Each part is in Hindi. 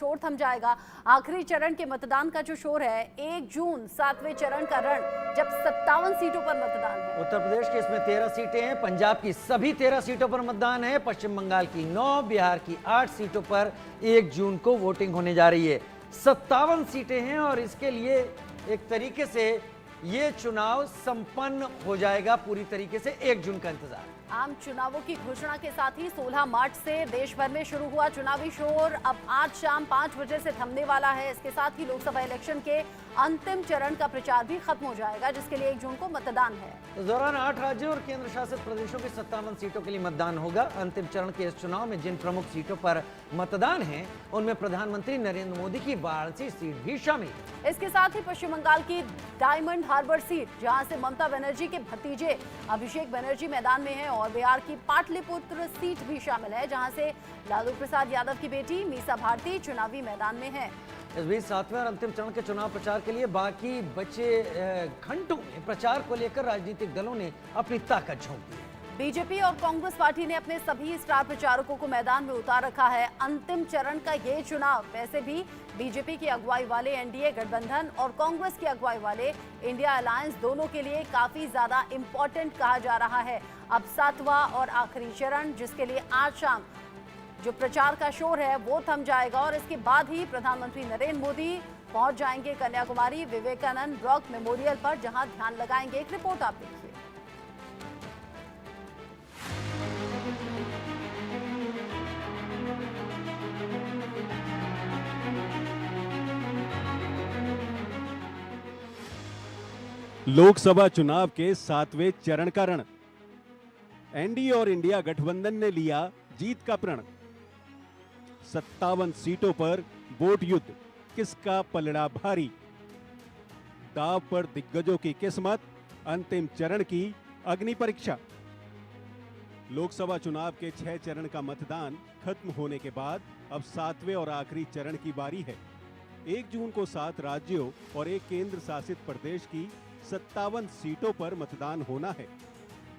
शोर थम जाएगा। आखिरी चरण के मतदान का जो शोर है 1 जून 7वें चरण का रण, जब 57 सीटों पर मतदान है। उत्तर प्रदेश की इसमें 13 सीटें हैं, पंजाब की सभी 13 सीटों पर मतदान है, पश्चिम बंगाल की 9, बिहार की 8 सीटों पर 1 जून को वोटिंग होने जा रही है। 57 सीटें हैं और इसके लिए एक तरीके से ये चुनाव संपन्न हो जाएगा। पूरी तरीके से 1 जून का इंतजार। आम चुनावों की घोषणा के साथ ही 16 मार्च से देश भर में शुरू हुआ चुनावी शोर अब आज शाम 5 बजे से थमने वाला है। इसके साथ ही लोकसभा इलेक्शन के अंतिम चरण का प्रचार भी खत्म हो जाएगा, जिसके लिए 1 जून को मतदान है। इस दौरान 8 राज्यों और केंद्र शासित प्रदेशों की 57 सीटों के लिए मतदान होगा। अंतिम चरण के इस चुनाव में जिन प्रमुख सीटों पर मतदान है उनमें प्रधानमंत्री नरेंद्र मोदी की वाराणसी सीट भी शामिल है। इसके साथ ही पश्चिम बंगाल की डायमंड हार्बर सीट, जहां से ममता बनर्जी के भतीजे अभिषेक बनर्जी मैदान में हैं, और बिहार की पाटलिपुत्र सीट भी शामिल है, जहां से लालू प्रसाद यादव की बेटी मीसा भारती चुनावी मैदान में है। इस बीच 7वें और अंतिम चरण के चुनाव प्रचार के लिए बाकी बचे घंटों में प्रचार को लेकर राजनीतिक दलों ने अपनी ताकत झोंक दी है। बीजेपी और कांग्रेस पार्टी ने अपने सभी स्टार प्रचारकों को मैदान में उतार रखा है। अंतिम चरण का ये चुनाव वैसे भी बीजेपी की अगुवाई वाले एनडीए गठबंधन और कांग्रेस की अगुवाई वाले इंडिया अलायंस दोनों के लिए काफी ज्यादा इंपॉर्टेंट कहा जा रहा है। अब 7वां और आखिरी चरण, जिसके लिए आज शाम जो प्रचार का शोर है वो थम जाएगा, और इसके बाद ही प्रधानमंत्री नरेंद्र मोदी पहुंच जाएंगे कन्याकुमारी विवेकानंद रॉक मेमोरियल पर, जहां ध्यान लगाएंगे। एक रिपोर्ट आप देखिए। लोकसभा चुनाव के 7वें चरण का रण, एनडीए और इंडिया गठबंधन ने लिया जीत का प्रण। 57 सीटों पर वोट युद्ध, किसका पलड़ा भारी, दांव पर दिग्गजों की किस्मत, अंतिम चरण की अग्नि परीक्षा। लोकसभा चुनाव के 6 चरण का मतदान खत्म होने के बाद अब 7वें और आखिरी चरण की बारी है। 1 जून को 7 राज्यों और 1 केंद्र शासित प्रदेश की 57 सीटों पर मतदान होना है।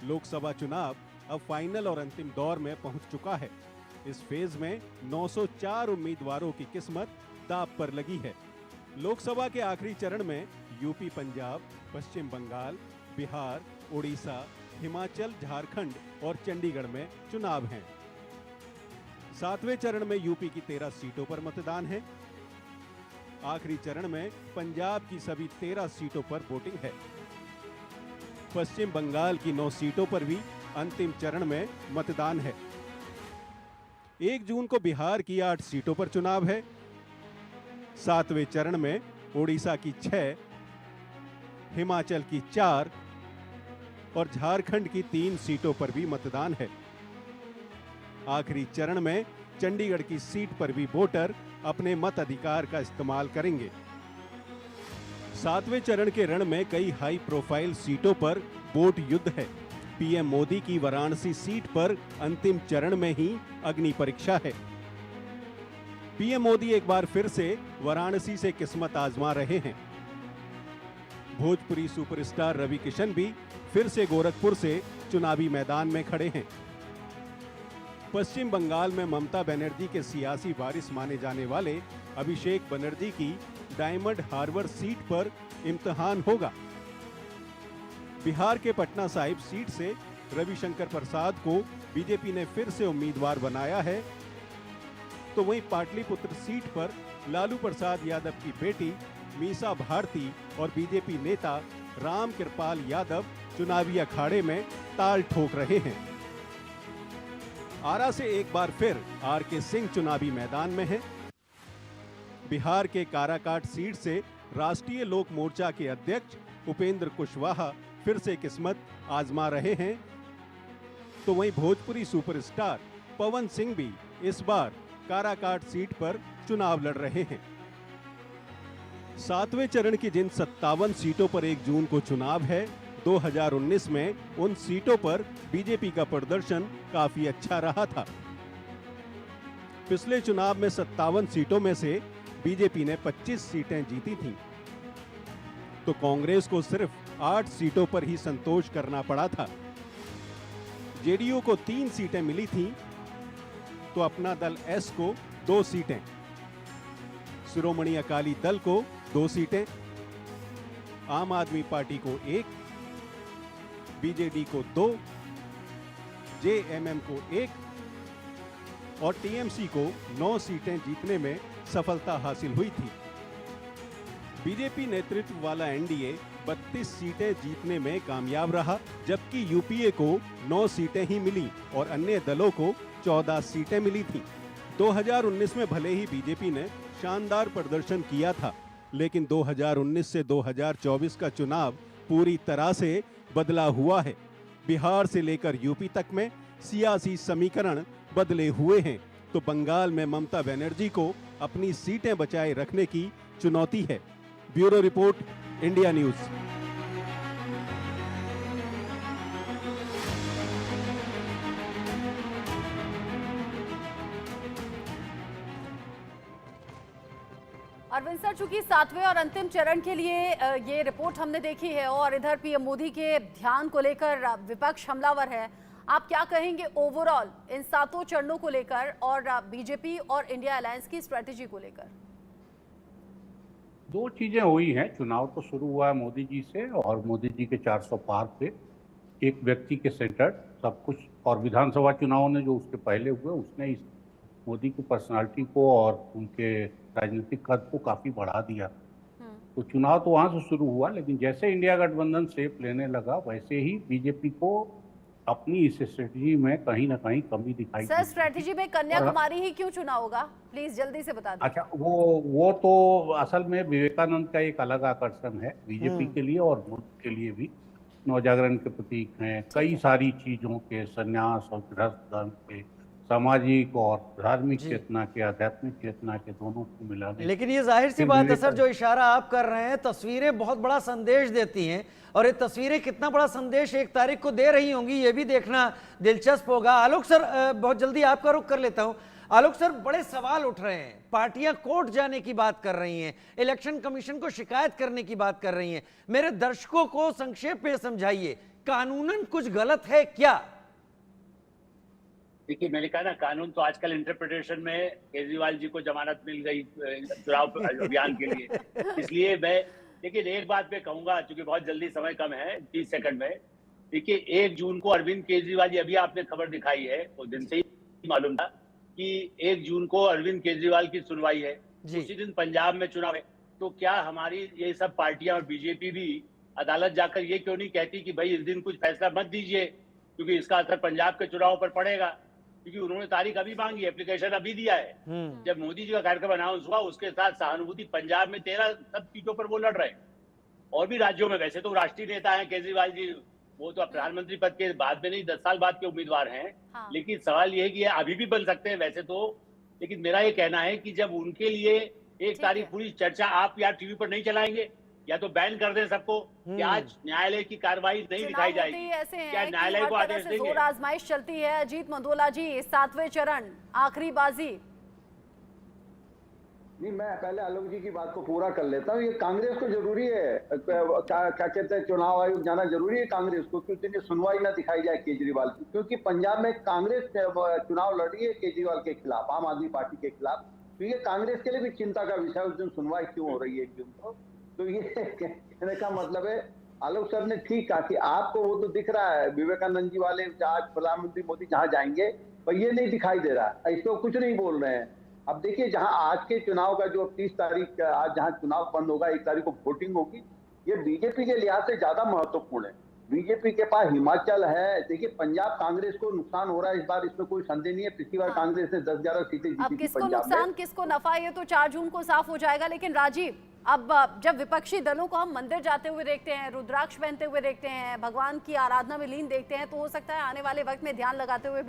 लोकसभा चुनाव अब फाइनल और अंतिम दौर में पहुंच चुका है। इस फेज में 904 उम्मीदवारों की किस्मत दांव पर लगी है। लोकसभा के आखिरी चरण में यूपी, पंजाब, पश्चिम बंगाल, बिहार, उड़ीसा, हिमाचल, झारखंड और चंडीगढ़ में चुनाव हैं। 7वें चरण में यूपी की 13 सीटों पर मतदान है। आखिरी चरण में पंजाब की सभी 13 सीटों पर वोटिंग है। पश्चिम बंगाल की 9 सीटों पर भी अंतिम चरण में मतदान है। 1 जून को बिहार की 8 सीटों पर चुनाव है। 7वें चरण में उड़ीसा की 6, हिमाचल की 4 और झारखंड की 3 सीटों पर भी मतदान है। आखिरी चरण में चंडीगढ़ की सीट पर भी वोटर अपने मत अधिकार का इस्तेमाल करेंगे। 7वें चरण के रण में कई हाई प्रोफाइल सीटों पर वोट युद्ध है। पीएम मोदी की वाराणसी सीट पर अंतिम चरण में ही अग्नि परीक्षा है। पीएम मोदी एक बार फिर से वाराणसी से किस्मत आजमा रहे हैं। भोजपुरी सुपरस्टार रवि किशन भी फिर से गोरखपुर से चुनावी मैदान में खड़े हैं। पश्चिम बंगाल में ममता बनर्जी के सियासी वारिस माने जाने वाले अभिषेक बनर्जी की डायमंड हार्बर सीट पर इम्तिहान होगा। बिहार के पटना साहिब सीट से रविशंकर प्रसाद को बीजेपी ने फिर से उम्मीदवार बनाया है, तो वहीं पाटलिपुत्र सीट पर लालू प्रसाद यादव की बेटी मीसा भारती और बीजेपी नेता राम कृपाल यादव चुनावी अखाड़े में ताल ठोक रहे हैं। आरा से एक बार फिर आरके सिंह चुनावी मैदान में हैं। बिहार के काराकाट सीट से राष्ट्रीय लोक मोर्चा के अध्यक्ष उपेंद्र कुशवाहा फिर से किस्मत आजमा रहे हैं, तो वहीं भोजपुरी सुपरस्टार पवन सिंह भी इस बार काराकाट सीट पर चुनाव लड़ रहे हैं। 7वें चरण की जिन 57 सीटों पर 1 जून को चुनाव है, 2019 में उन सीटों पर बीजेपी का प्रदर्शन काफी अच्छा रहा था। पिछले चुनाव में 57 सीटों में से बीजेपी ने 25 सीटें जीती थीं, तो कांग्रेस को सिर्फ 8 सीटों पर ही संतोष करना पड़ा था। जेडीयू को 3 सीटें मिली थीं, तो अपना दल एस को 2 सीटें। शिरोमणि अकाली दल को 2 सीटें, आम आदमी पार्टी को 1, बीजेडी को 2, जेएमएम को 1 और टीएमसी को 9 सीटें जीतने में सफलता हासिल हुई थी। बीजेपी नेतृत्व वाला एनडीए 32 सीटें जीतने में कामयाब रहा, जबकि यूपीए को 9 सीटें ही मिली और अन्य दलों को 14 सीटें मिली थीं। 2019 में भले ही बीजेपी ने शानदार प्रदर्शन किया था, लेकिन 2019 से 2024 का चुनाव पूरी तरह से बदला हुआ है। बिहार से लेकर यूपी तक में सियासी समीकरण बदले हुए हैं, तो बंगाल में ममता बनर्जी को अपनी सीटें बचाए रखने की चुनौती है। Bureau report, India news. Arvind sir, चूंकि 7वें और अंतिम चरण के लिए ये रिपोर्ट हमने देखी है और इधर पीएम मोदी के ध्यान को लेकर विपक्ष हमलावर है, आप क्या कहेंगे ओवरऑल इन 7 चरणों को लेकर और बीजेपी और इंडिया अलायंस की स्ट्रेटेजी को लेकर? 2 चीजें हुई हैं। चुनाव तो शुरू हुआ है मोदी जी से, और मोदी जी के 400 पार पे एक व्यक्ति के सेंटर सब कुछ, और विधानसभा चुनाव ने जो उसके पहले हुए उसने इस मोदी की पर्सनालिटी को और उनके राजनीतिक कद को काफी बढ़ा दिया। तो चुनाव तो वहां से शुरू हुआ, लेकिन जैसे इंडिया गठबंधन शेप लेने लगा वैसे ही बीजेपी को अपनी इस स्ट्रेटजी में कहीं ना कहीं कमी दिखाई। सर, स्ट्रेटजी में कन्याकुमारी ही क्यों चुना होगा, प्लीज जल्दी से बता दें। अच्छा, वो तो असल में विवेकानंद का एक अलग आकर्षण है बीजेपी के लिए और मुल्क के लिए भी। नवजागरण के प्रतीक हैं, कई सारी चीजों के, संन्यास और गृहस्थ धर्म के, सामाजिक और धार्मिक चेतना के, आध्यात्मिक चेतना के, दोनों को मिलाने। लेकिन ये जाहिर सी बात है सर, जो इशारा आप कर रहे हैं, तस्वीरें बहुत बड़ा संदेश देती हैं, और ये तस्वीरें कितना बड़ा संदेश 1 तारीख को दे रही होंगी, ये भी देखना दिलचस्प होगा। आलोक सर, बहुत जल्दी आपका रुख कर लेता हूं। आलोक सर, बड़े सवाल उठ रहे हैं, पार्टियां कोर्ट जाने की बात कर रही हैं, इलेक्शन कमीशन को शिकायत करने की बात कर रही हैं। मेरे दर्शकों को संक्षेप में समझाइए, कानूनन कुछ गलत है क्या? देखिए, मैंने कहा ना, कानून तो आजकल इंटरप्रिटेशन में केजरीवाल जी को जमानत मिल गई चुनाव अभियान के लिए, इसलिए मैं लेकिन एक बात मैं कहूंगा, चूंकि बहुत जल्दी, समय कम है, 30 सेकंड में। देखिए, 1 जून को अरविंद केजरीवाल जी, अभी आपने खबर दिखाई है, उस दिन से ही मालूम था कि 1 जून को अरविंद केजरीवाल की सुनवाई है, उसी दिन पंजाब में चुनाव है। तो क्या हमारी ये सब पार्टियां और बीजेपी भी अदालत जाकर ये क्यों नहीं कहती कि भाई इस दिन कुछ फैसला मत दीजिए, क्योंकि इसका असर पंजाब के चुनाव पर पड़ेगा? क्योंकि उन्होंने तारीख अभी मांगी, एप्लीकेशन अभी दिया है। जब मोदी जी का कार्यक्रम अनाउंस हुआ, उसके साथ सहानुभूति पंजाब में 13 सब सीटों पर वो लड़ रहे हैं, और भी राज्यों में। वैसे तो राष्ट्रीय नेता हैं केजरीवाल जी, वो तो प्रधानमंत्री पद के बाद में नहीं, 10 साल बाद के उम्मीदवार हैं। लेकिन सवाल ये है कि अभी भी बन सकते हैं वैसे तो, लेकिन मेरा ये कहना है कि जब उनके लिए 1 तारीख पूरी चर्चा आप यार टीवी पर नहीं चलाएंगे, या तो बैन कर दें सबको, कि आज न्यायालय की कार्रवाई नहीं दिखाई जाएगी, क्या न्यायालय को आदेश देंगे? जोर आजमाइश चलती है। अजीत मंडोला जी, 7वें चरण, आखिरी बाजी। नहीं, मैं पहले आलोक जी की बात को पूरा कर लेता हूँ। ये कांग्रेस को जरूरी है, क्या कहते हैं, चुनाव आयोग जाना जरूरी है कांग्रेस को, क्योंकि सुनवाई ना दिखाई जाए केजरीवाल की, क्योंकि पंजाब में कांग्रेस चुनाव लड़ रही है केजरीवाल के खिलाफ, आम आदमी पार्टी के खिलाफ। तो ये कांग्रेस के लिए भी चिंता का विषय, उस दिन सुनवाई क्यों हो रही है 1 जून को। तो ये कहने का मतलब है, आलोक सर ने ठीक कहा कि आपको वो तो दिख रहा है, विवेकानंद जी वाले आज प्रधानमंत्री मोदी जहां जाएंगे, पर ये नहीं दिखाई दे रहा, इसको कुछ नहीं बोल रहे हैं। अब देखिए, जहां आज के चुनाव का जो 30 तारीख आज जहां चुनाव बंद होगा, 1 तारीख को वोटिंग होगी, ये बीजेपी के लिहाज से ज्यादा महत्वपूर्ण है। बीजेपी के पास हिमाचल है, देखिए पंजाब कांग्रेस को नुकसान हो रहा है इस बार, इसमें कोई संदेह नहीं है। पिछली बार कांग्रेस ने 10-11 सीटें जीती थी। अब किसको नुकसान किसको नफा, ये तो 4 जून को साफ हो जाएगा। लेकिन राजीव, अब जब विपक्षी दलों को हम मंदिर जाते हुए देखते हैं, रुद्राक्ष पहनते हुए देखते हैं, भगवान की आराधना में लीन देखते हैं, तो हो सकता है आने वाले वक्त में ध्यान लगाते हुए भी